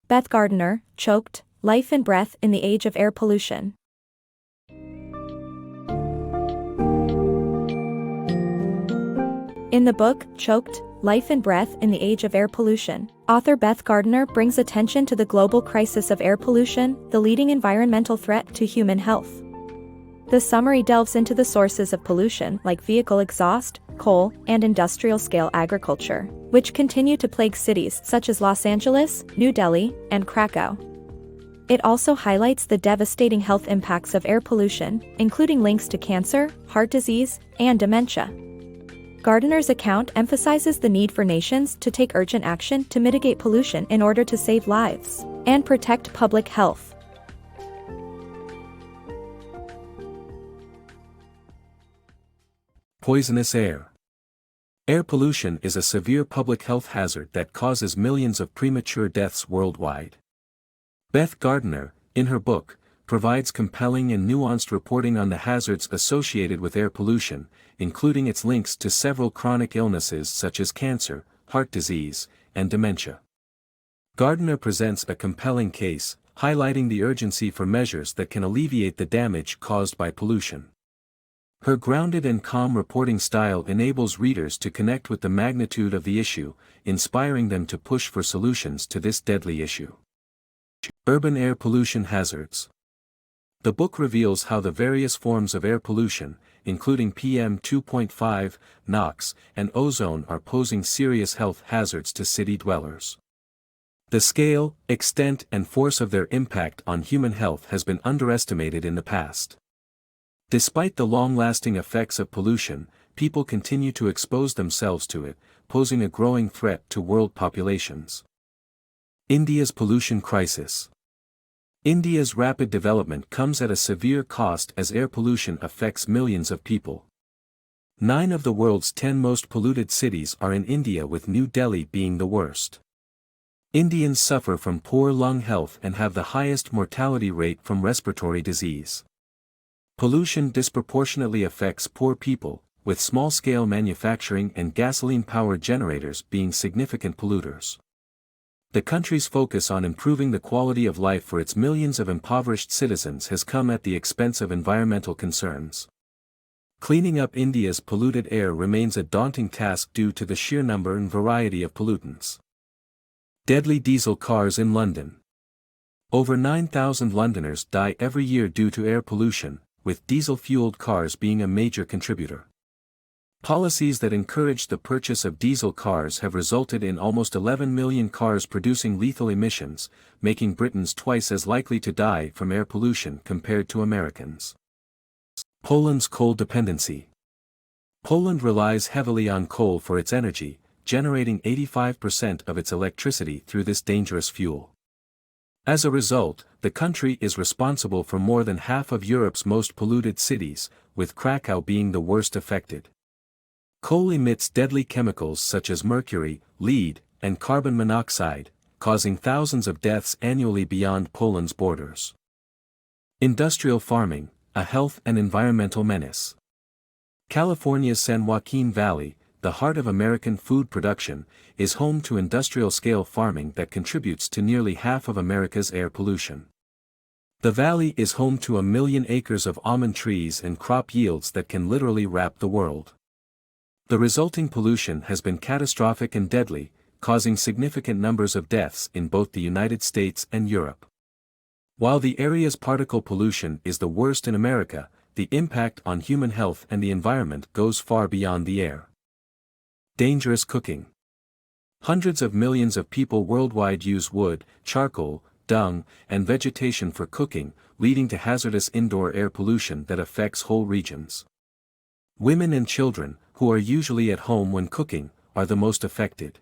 Beth Gardiner, Choked, Life and Breath in the Age of Air Pollution. In the book, Choked, Life and Breath in the Age of Air Pollution, author Beth Gardiner brings attention to the global crisis of air pollution, the leading environmental threat to human health. The summary delves into the sources of pollution like vehicle exhaust, coal, and industrial-scale agriculture, which continue to plague cities such as Los Angeles, New Delhi, and Krakow. It also highlights the devastating health impacts of air pollution, including links to cancer, heart disease, and dementia. Gardiner's account emphasizes the need for nations to take urgent action to mitigate pollution in order to save lives and protect public health. Poisonous air. Air pollution is a severe public health hazard that causes millions of premature deaths worldwide. Beth Gardiner, in her book, provides compelling and nuanced reporting on the hazards associated with air pollution, including its links to several chronic illnesses such as cancer, heart disease, and dementia. Gardiner presents a compelling case, highlighting the urgency for measures that can alleviate the damage caused by pollution. Her grounded and calm reporting style enables readers to connect with the magnitude of the issue, inspiring them to push for solutions to this deadly issue. Urban air pollution hazards. The book reveals how the various forms of air pollution, including PM 2.5, NOx, and ozone, are posing serious health hazards to city dwellers. The scale, extent, and force of their impact on human health has been underestimated in the past. Despite the long-lasting effects of pollution, people continue to expose themselves to it, posing a growing threat to world populations. India's pollution crisis. India's rapid development comes at a severe cost as air pollution affects millions of people. 9 of the world's 10 most polluted cities are in India, with New Delhi being the worst. Indians suffer from poor lung health and have the highest mortality rate from respiratory disease. Pollution disproportionately affects poor people, with small-scale manufacturing and gasoline-powered generators being significant polluters. The country's focus on improving the quality of life for its millions of impoverished citizens has come at the expense of environmental concerns. Cleaning up India's polluted air remains a daunting task due to the sheer number and variety of pollutants. Deadly diesel cars in London. Over 9,000 Londoners die every year due to air pollution, with diesel-fueled cars being a major contributor. Policies that encourage the purchase of diesel cars have resulted in almost 11 million cars producing lethal emissions, making Britons twice as likely to die from air pollution compared to Americans. Poland's coal dependency. Poland relies heavily on coal for its energy, generating 85% of its electricity through this dangerous fuel. As a result, the country is responsible for more than half of Europe's most polluted cities, with Krakow being the worst affected. Coal emits deadly chemicals such as mercury, lead, and carbon monoxide, causing thousands of deaths annually beyond Poland's borders. Industrial farming, a health and environmental menace. California's San Joaquin Valley, the heart of American food production, is home to industrial-scale farming that contributes to nearly half of America's air pollution. The valley is home to 1 million acres of almond trees and crop yields that can literally wrap the world. The resulting pollution has been catastrophic and deadly, causing significant numbers of deaths in both the United States and Europe. While the area's particle pollution is the worst in America, the impact on human health and the environment goes far beyond the air. Dangerous cooking. Hundreds of millions of people worldwide use wood, charcoal, dung, and vegetation for cooking, leading to hazardous indoor air pollution that affects whole regions. Women and children, who are usually at home when cooking, are the most affected.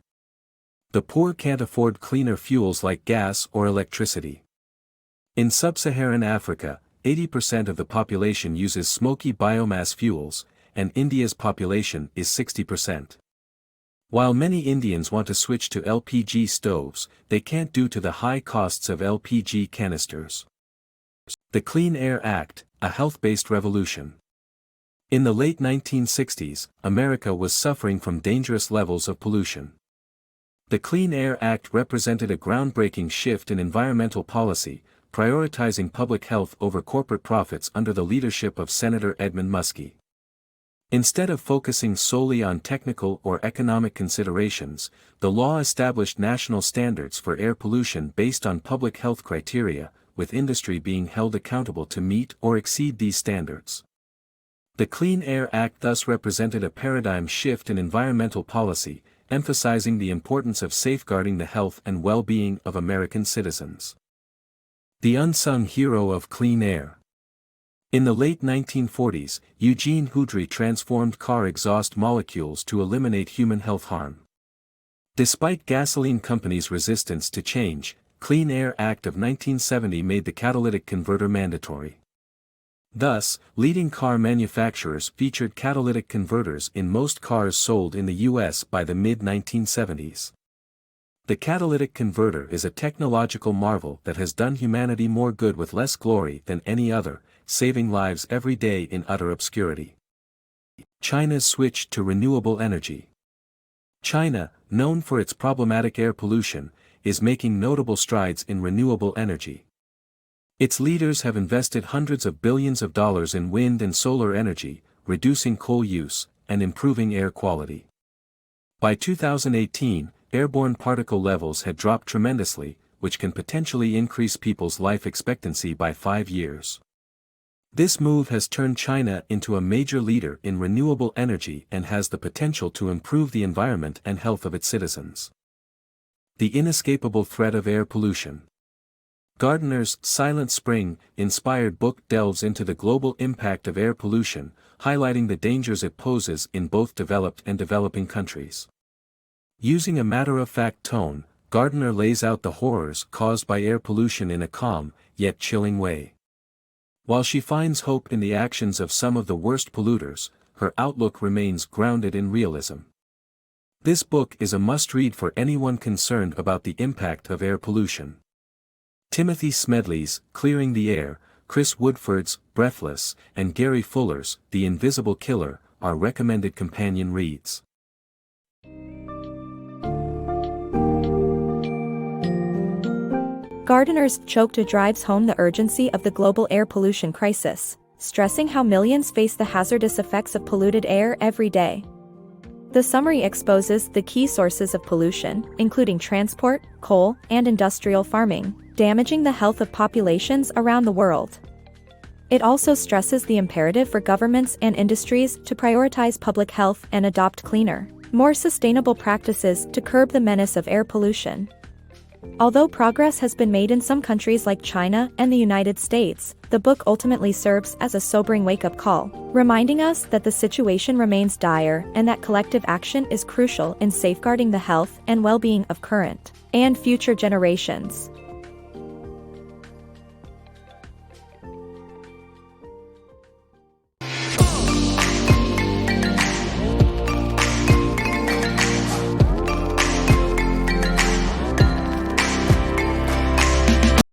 The poor can't afford cleaner fuels like gas or electricity. In sub-Saharan Africa, 80% of the population uses smoky biomass fuels, and India's population is 60%. While many Indians want to switch to LPG stoves, they can't due to the high costs of LPG canisters. The Clean Air Act, a health-based revolution. In the late 1960s, America was suffering from dangerous levels of pollution. The Clean Air Act represented a groundbreaking shift in environmental policy, prioritizing public health over corporate profits under the leadership of Senator Edmund Muskie. Instead of focusing solely on technical or economic considerations, the law established national standards for air pollution based on public health criteria, with industry being held accountable to meet or exceed these standards. The Clean Air Act thus represented a paradigm shift in environmental policy, emphasizing the importance of safeguarding the health and well-being of American citizens. The unsung hero of clean air. In the late 1940s, Eugene Houdry transformed car exhaust molecules to eliminate human health harm. Despite gasoline companies' resistance to change, Clean Air Act of 1970 made the catalytic converter mandatory. Thus, leading car manufacturers featured catalytic converters in most cars sold in the U.S. by the mid-1970s. The catalytic converter is a technological marvel that has done humanity more good with less glory than any other, saving lives every day in utter obscurity. China's switch to renewable energy. China, known for its problematic air pollution, is making notable strides in renewable energy. Its leaders have invested hundreds of billions of dollars in wind and solar energy, reducing coal use, and improving air quality. By 2018, airborne particle levels had dropped tremendously, which can potentially increase people's life expectancy by 5 years. This move has turned China into a major leader in renewable energy and has the potential to improve the environment and health of its citizens. The inescapable threat of air pollution. Gardiner's Silent Spring inspired book delves into the global impact of air pollution, highlighting the dangers it poses in both developed and developing countries. Using a matter-of-fact tone, Gardiner lays out the horrors caused by air pollution in a calm, yet chilling way. While she finds hope in the actions of some of the worst polluters, her outlook remains grounded in realism. This book is a must-read for anyone concerned about the impact of air pollution. Timothy Smedley's Clearing the Air, Chris Woodford's Breathless, and Gary Fuller's The Invisible Killer are recommended companion reads. Gardiner's Choked drives home the urgency of the global air pollution crisis, stressing how millions face the hazardous effects of polluted air every day. The summary exposes the key sources of pollution, including transport, coal, and industrial farming, damaging the health of populations around the world. It also stresses the imperative for governments and industries to prioritize public health and adopt cleaner, more sustainable practices to curb the menace of air pollution. Although progress has been made in some countries like China and the United States, the book ultimately serves as a sobering wake-up call, reminding us that the situation remains dire and that collective action is crucial in safeguarding the health and well-being of current and future generations.